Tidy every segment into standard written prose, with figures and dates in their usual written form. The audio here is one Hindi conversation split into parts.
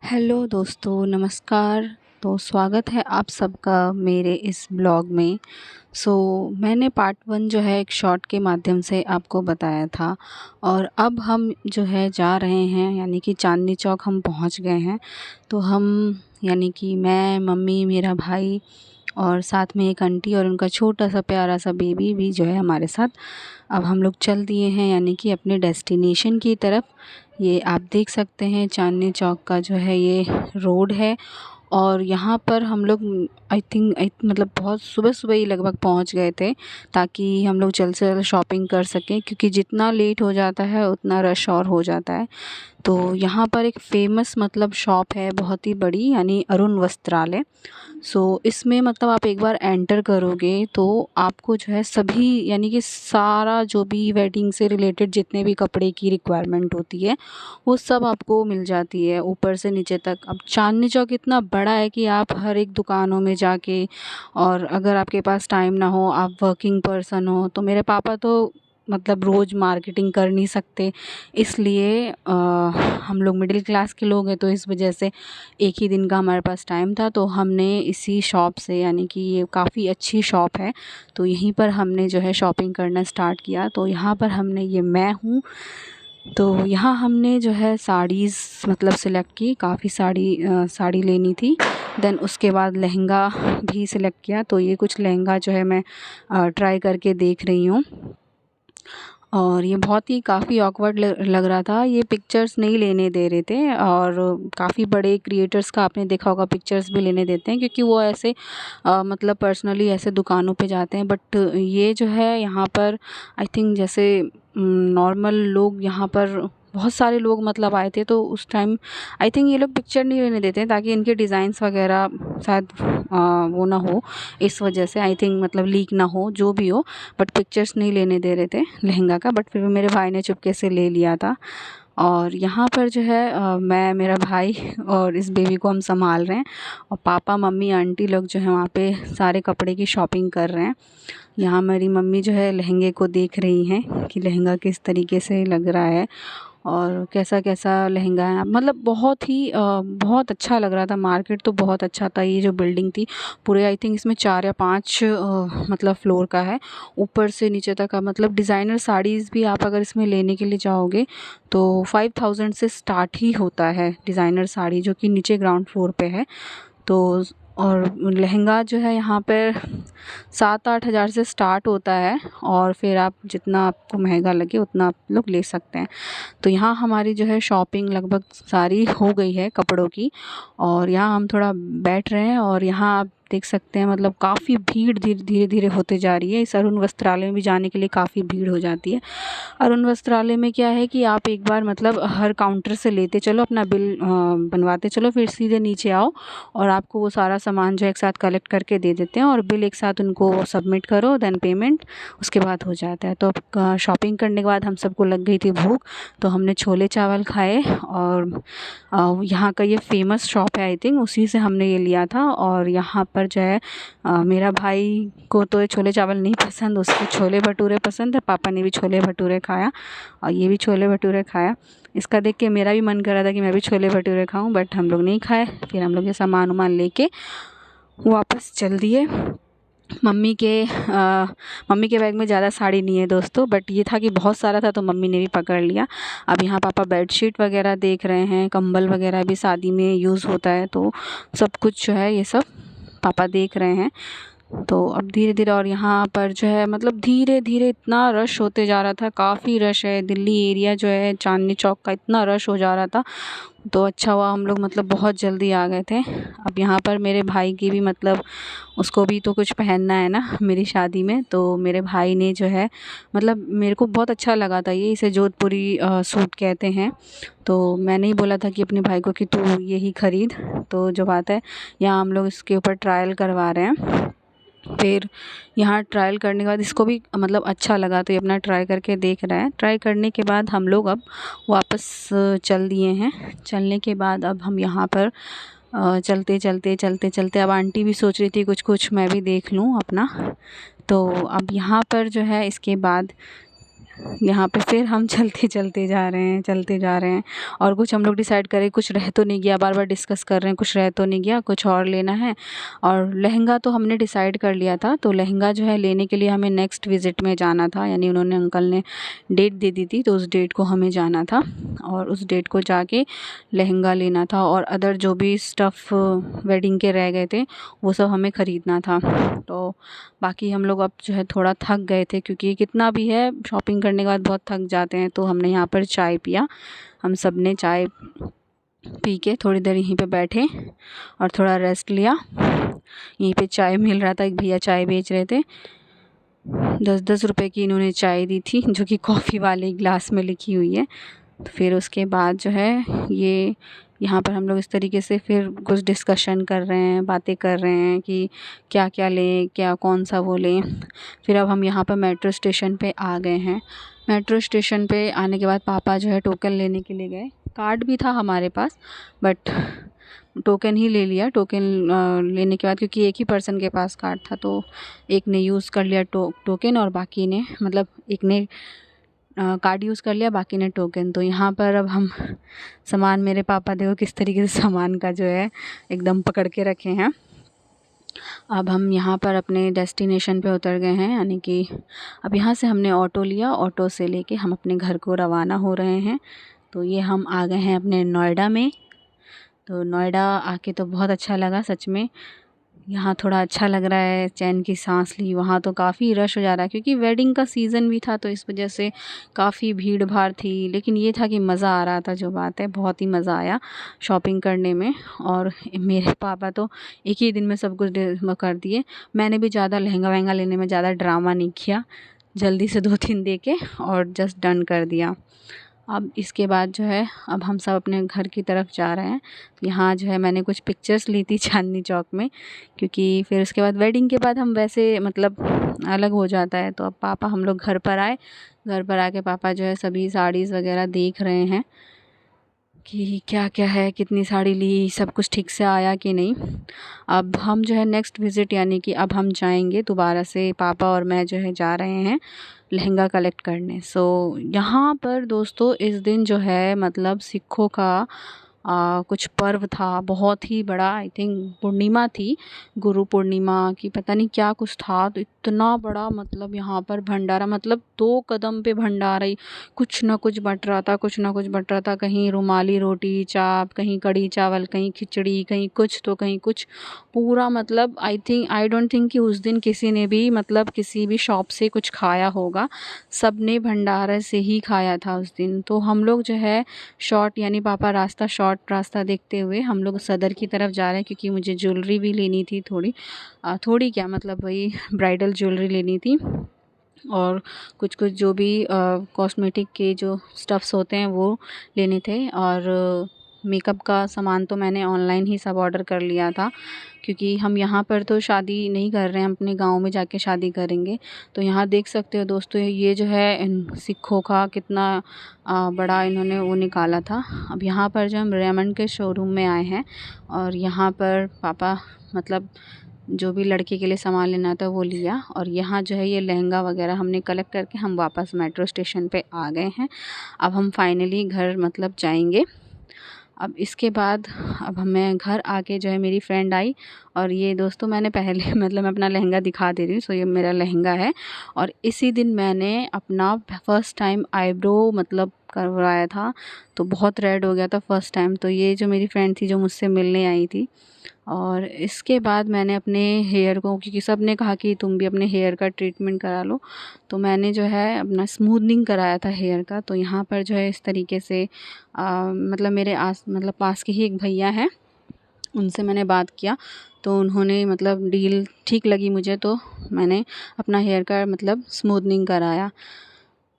हेलो दोस्तों, नमस्कार। तो स्वागत है आप सबका मेरे इस ब्लॉग में। मैंने पार्ट 1 जो है एक शॉर्ट के माध्यम से आपको बताया था और अब हम जो है जा रहे हैं, यानी कि चांदनी चौक हम पहुंच गए हैं। तो हम यानी कि मैं, मम्मी, मेरा भाई और साथ में एक आंटी और उनका छोटा-सा प्यारा-सा बेबी भी जो है हमारे साथ। अब हम लोग चल दिए हैं यानी कि अपने डेस्टिनेशन की तरफ। ये आप देख सकते हैं चांदनी चौक का जो है ये रोड है और यहाँ पर हम लोग आई थिंक मतलब बहुत सुबह-सुबह ही लगभग पहुँच गए थे, ताकि हम लोग जल्द से जल्द शॉपिंग कर सकें, क्योंकि जितना लेट हो जाता है उतना रश और हो जाता है। तो यहाँ पर एक फ़ेमस मतलब शॉप है बहुत ही बड़ी, यानी अरुण वस्त्रालय। इसमें मतलब आप एक बार एंटर करोगे तो आपको जो है सभी, यानी कि सारा जो भी वेडिंग से रिलेटेड जितने भी कपड़े की रिक्वायरमेंट होती है वो सब आपको मिल जाती है ऊपर से नीचे तक। अब चांदनी चौक इतना बड़ा है कि आप हर एक दुकानों में जाके, और अगर आपके पास टाइम ना हो, आप वर्किंग पर्सन हो, तो मेरे पापा तो मतलब रोज़ मार्केटिंग कर नहीं सकते, इसलिए हम लोग मिडिल क्लास के लोग हैं, तो इस वजह से एक ही दिन का हमारे पास टाइम था, तो हमने इसी शॉप से, यानी कि ये काफ़ी अच्छी शॉप है, तो यहीं पर हमने जो है शॉपिंग करना स्टार्ट किया। तो यहाँ पर हमने, ये मैं हूँ, तो यहाँ हमने जो है साड़ीज़ मतलब सिलेक्ट की, काफ़ी साड़ी लेनी थी। देन उसके बाद लहंगा भी सिलेक्ट किया, तो ये कुछ लहंगा जो है मैं ट्राई करके देख रही हूँ। और ये बहुत ही काफ़ी ऑकवर्ड लग रहा था, ये पिक्चर्स नहीं लेने दे रहे थे, और काफ़ी बड़े क्रिएटर्स का आपने देखा होगा पिक्चर्स भी लेने देते हैं, क्योंकि वो ऐसे मतलब पर्सनली ऐसे दुकानों पे जाते हैं। बट ये जो है यहाँ पर आई थिंक जैसे नॉर्मल लोग यहाँ पर बहुत सारे लोग मतलब आए थे, तो उस टाइम आई थिंक ये लोग पिक्चर नहीं लेने देते हैं, ताकि इनके डिज़ाइंस वगैरह शायद वो ना हो, इस वजह से आई थिंक मतलब लीक ना हो, जो भी हो। बट पिक्चर्स नहीं लेने दे रहे थे लहंगा का, बट फिर भी मेरे भाई ने चुपके से ले लिया था। और यहाँ पर जो है मैं, मेरा भाई और इस बेबी को हम संभाल रहे हैं, और पापा, मम्मी, आंटी लोग जो है वहाँ पे सारे कपड़े की शॉपिंग कर रहे हैं। यहाँ मेरी मम्मी जो है लहंगे को देख रही हैं कि लहंगा किस तरीके से लग रहा है और कैसा-कैसा लहंगा है। मतलब बहुत अच्छा लग रहा था, मार्केट तो बहुत अच्छा था। ये जो बिल्डिंग थी पूरे आई थिंक इसमें 4 या 5 मतलब फ्लोर का है, ऊपर से नीचे तक का। मतलब डिज़ाइनर साड़ीज़ भी आप अगर इसमें लेने के लिए जाओगे तो 5000 से स्टार्ट ही होता है डिज़ाइनर साड़ी, जो कि नीचे ग्राउंड फ्लोर पे है। तो और लहंगा जो है यहाँ पर 7-8 हज़ार से स्टार्ट होता है, और फिर आप जितना आपको महंगा लगे उतना आप लोग ले सकते हैं। तो यहाँ हमारी जो है शॉपिंग लगभग सारी हो गई है कपड़ों की, और यहाँ हम थोड़ा बैठ रहे हैं, और यहाँ आप देख सकते हैं मतलब काफ़ी भीड़ धीरे-धीरे होते जा रही है। इस अरुण वस्त्रालय में भी जाने के लिए काफ़ी भीड़ हो जाती है। अरुण वस्त्रालय में क्या है कि आप एक बार मतलब हर काउंटर से लेते चलो, अपना बिल बनवाते चलो, फिर सीधे नीचे आओ और आपको वो सारा सामान जो है एक साथ कलेक्ट करके दे देते हैं, और बिल एक साथ उनको सबमिट करो, देन पेमेंट उसके बाद हो जाता है। तो अब शॉपिंग करने के बाद हम सबको लग गई थी भूख, तो हमने छोले चावल खाए, और यहाँ का ये फ़ेमस शॉप है आई थिंक, उसी से हमने ये लिया था। और यहाँ पर जो है मेरा भाई को तो ये छोले चावल नहीं पसंद, उसको छोले भटूरे पसंद है। पापा ने भी छोले भटूरे खाया और ये भी छोले भटूरे खाया। इसका देख के मेरा भी मन कर रहा था कि मैं भी छोले भटूरे खाऊं, बट हम लोग नहीं खाए। फिर हम लोग ये सामान वामान लेके वापस चल दिए। मम्मी के बैग में ज़्यादा साड़ी नहीं है दोस्तों, बट ये था कि बहुत सारा था तो मम्मी ने भी पकड़ लिया। अब यहाँ पापा बेडशीट वगैरह देख रहे हैं, कंबल वगैरह भी शादी में यूज़ होता है, तो सब कुछ जो है ये सब पापा देख रहे हैं। तो अब धीरे-धीरे, और यहाँ पर जो है मतलब धीरे-धीरे इतना रश होते जा रहा था, काफ़ी रश है। दिल्ली एरिया जो है चांदनी चौक का इतना रश हो जा रहा था, तो अच्छा हुआ हम लोग मतलब बहुत जल्दी आ गए थे। अब यहाँ पर मेरे भाई की भी मतलब उसको भी तो कुछ पहनना है ना मेरी शादी में, तो मेरे भाई ने जो है मतलब मेरे को बहुत अच्छा लगा था ये, इसे जोधपुरी सूट कहते हैं। तो मैंने ही बोला था कि अपने भाई को कि तू यही खरीद। तो जो बात है, यहाँ हम लोग इसके ऊपर ट्रायल करवा रहे हैं। फिर यहाँ ट्रायल करने के बाद इसको भी मतलब अच्छा लगा, तो ये अपना ट्राई करके देख रहा है। ट्राई करने के बाद हम लोग अब वापस चल दिए हैं। चलने के बाद अब हम यहाँ पर चलते अब आंटी भी सोच रही थी कुछ कुछ मैं भी देख लूँ अपना। तो अब यहाँ पर जो है इसके बाद यहाँ पे फिर हम चलते चलते जा रहे हैं, चलते जा रहे हैं। और कुछ हम लोग डिसाइड करें, कुछ रह तो नहीं गया, बार बार डिस्कस कर रहे हैं, कुछ रह तो नहीं गया, कुछ और लेना है। और लहंगा तो हमने डिसाइड कर लिया था, तो लहंगा जो है लेने के लिए हमें नेक्स्ट विज़िट में जाना था, यानी उन्होंने अंकल ने डेट दे दी थी, तो उस डेट को हमें जाना था और उस डेट को जाके लहंगा लेना था। और अदर जो भी स्टफ़ वेडिंग के रह गए थे वो सब हमें ख़रीदना था। तो बाकी हम लोग अब जो है थोड़ा थक गए थे, क्योंकि कितना भी है शॉपिंग करने के बाद बहुत थक जाते हैं। तो हमने यहाँ पर चाय पिया, हम सब ने चाय पी के थोड़ी देर यहीं पे बैठे और थोड़ा रेस्ट लिया। यहीं पे चाय मिल रहा था, एक भैया चाय बेच रहे थे, 10-10 रुपए की इन्होंने चाय दी थी, जो कि कॉफ़ी वाले गिलास में लिखी हुई है। तो फिर उसके बाद जो है ये यहाँ पर हम लोग इस तरीके से फिर कुछ डिस्कशन कर रहे हैं, बातें कर रहे हैं कि क्या क्या लें, क्या कौन सा वो लें। फिर अब हम यहाँ पर मेट्रो स्टेशन पे आ गए हैं। मेट्रो स्टेशन पे आने के बाद पापा जो है टोकन लेने के लिए गए। कार्ड भी था हमारे पास, बट टोकन ही ले लिया। टोकन लेने के बाद, क्योंकि एक ही पर्सन के पास कार्ड था, तो एक ने यूज़ कर लिया टोकन और बाकी ने, मतलब एक ने कार्ड यूज़ कर लिया, बाकी ने टोकन। तो यहाँ पर अब हम सामान, मेरे पापा देखो किस तरीके से सामान का जो है एकदम पकड़ के रखे हैं। अब हम यहाँ पर अपने डेस्टिनेशन पे उतर गए हैं, यानी कि अब यहाँ से हमने ऑटो लिया, ऑटो से लेके हम अपने घर को रवाना हो रहे हैं। तो ये हम आ गए हैं अपने नोएडा में। तो नोएडा आके तो बहुत अच्छा लगा सच में, यहाँ थोड़ा अच्छा लग रहा है, चैन की सांस ली। वहाँ तो काफ़ी रश हो जा रहा है, क्योंकि वेडिंग का सीज़न भी था, तो इस वजह से काफ़ी भीड़ भाड़ थी। लेकिन ये था कि मज़ा आ रहा था, जो बात है बहुत ही मज़ा आया शॉपिंग करने में। और मेरे पापा तो एक ही दिन में सब कुछ कर दिए। मैंने भी ज़्यादा लहंगा वहंगा लेने में ज़्यादा ड्रामा नहीं किया, जल्दी से 2-3 दे के और जस्ट डन कर दिया। अब इसके बाद जो है अब हम सब अपने घर की तरफ जा रहे हैं। यहाँ जो है मैंने कुछ पिक्चर्स ली थी चांदनी चौक में, क्योंकि फिर उसके बाद वेडिंग के बाद हम वैसे मतलब अलग हो जाता है। तो अब पापा, हम लोग घर पर आए, घर पर आके पापा जो है सभी साड़ीज़ वगैरह देख रहे हैं कि क्या क्या है, कितनी साड़ी ली, सब कुछ ठीक से आया कि नहीं। अब हम जो है नेक्स्ट विज़िट, यानी कि अब हम जाएंगे दोबारा से, पापा और मैं जो है जा रहे हैं लहंगा कलेक्ट करने। सो यहाँ पर दोस्तों इस दिन जो है मतलब सिखों का कुछ पर्व था बहुत ही बड़ा। आई थिंक पूर्णिमा थी, गुरु पूर्णिमा की, पता नहीं क्या कुछ था। तो इतना बड़ा मतलब यहाँ पर भंडारा, मतलब 2 कदम पे भंडारा ही, कुछ ना कुछ बट रहा था, कुछ ना कुछ बट रहा था। कहीं रुमाली रोटी चाप, कहीं कढ़ी चावल, कहीं खिचड़ी, कहीं कुछ तो कहीं कुछ। पूरा मतलब आई डोंट थिंक कि उस दिन किसी ने भी मतलब किसी भी शॉप से कुछ खाया होगा, सब ने भंडारे से ही खाया था उस दिन। तो हम लोग जो है शॉर्ट, यानी पापा शॉर्ट रास्ता देखते हुए हम लोग सदर की तरफ जा रहे हैं, क्योंकि मुझे ज्वेलरी भी लेनी थी थोड़ी, थोड़ी क्या मतलब वही ब्राइडल ज्वेलरी लेनी थी। और कुछ कुछ जो भी कॉस्मेटिक के जो स्टफ़्स होते हैं वो लेने थे। और मेकअप का सामान तो मैंने ऑनलाइन ही सब ऑर्डर कर लिया था, क्योंकि हम यहाँ पर तो शादी नहीं कर रहे हैं, हम अपने गाँव में जाके शादी करेंगे। तो यहाँ देख सकते हो दोस्तों, ये जो है इन सिखों का कितना बड़ा इन्होंने वो निकाला था। अब यहाँ पर जो हम रेमंड के शोरूम में आए हैं, और यहाँ पर पापा मतलब जो भी लड़के के लिए सामान लेना था वो लिया। और यहाँ जो है ये लहंगा वगैरह हमने कलेक्ट करके हम वापस मेट्रो स्टेशन पे आ गए हैं। अब हम फाइनली घर मतलब जाएंगे। अब इसके बाद अब मैं घर आके जो है मेरी फ्रेंड आई, और ये दोस्तों मैंने पहले मतलब मैं अपना लहंगा दिखा दे रही हूँ। सो ये मेरा लहंगा है, और इसी दिन मैंने अपना फर्स्ट टाइम आईब्रो मतलब करवाया था, तो बहुत रेड हो गया था फर्स्ट टाइम। तो ये जो मेरी फ्रेंड थी जो मुझसे मिलने आई थी, और इसके बाद मैंने अपने हेयर को, क्योंकि सब ने कहा कि तुम भी अपने हेयर का ट्रीटमेंट करा लो, तो मैंने जो है अपना स्मूथनिंग कराया था हेयर का। तो यहाँ पर जो है इस तरीके से मतलब मेरे मतलब पास के ही एक भैया हैं, उनसे मैंने बात किया, तो उन्होंने मतलब डील ठीक लगी मुझे, तो मैंने अपना हेयर का मतलब स्मूथनिंग कराया।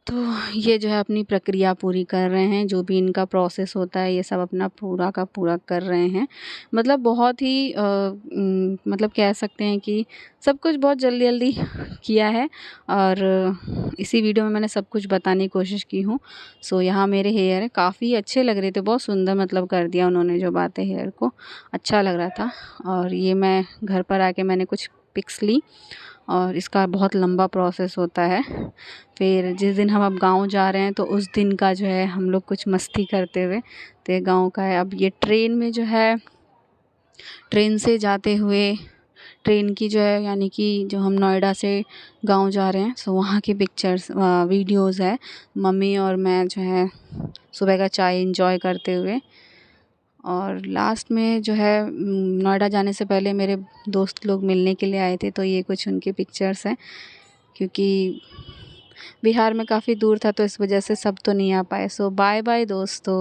तो ये जो है अपनी प्रक्रिया पूरी कर रहे हैं, जो भी इनका प्रोसेस होता है ये सब अपना पूरा का पूरा कर रहे हैं। मतलब बहुत ही मतलब कह सकते हैं कि सब कुछ बहुत जल्दी जल्दी किया है, और इसी वीडियो में मैंने सब कुछ बताने की कोशिश की हूँ। सो यहाँ मेरे हेयर है, काफ़ी अच्छे लग रहे थे, बहुत सुंदर मतलब कर दिया उन्होंने, जो बात है हेयर को अच्छा लग रहा था। और ये मैं घर पर आके मैंने कुछ पिक्स ली, और इसका बहुत लंबा प्रोसेस होता है। फिर जिस दिन हम अब गाँव जा रहे हैं तो उस दिन का जो है हम लोग कुछ मस्ती करते हुए, तो ये गाँव का है। अब ये ट्रेन में जो है, ट्रेन से जाते हुए, ट्रेन की जो है यानी कि जो हम नोएडा से गाँव जा रहे हैं, सो वहाँ की पिक्चर्स वीडियोज़ है। मम्मी और मैं जो है सुबह का चाय एंजॉय करते हुए। और लास्ट में जो है नोएडा जाने से पहले मेरे दोस्त लोग मिलने के लिए आए थे, तो ये कुछ उनकी पिक्चर्स हैं। क्योंकि बिहार में काफ़ी दूर था तो इस वजह से सब तो नहीं आ पाए। सो बाय बाय दोस्तों।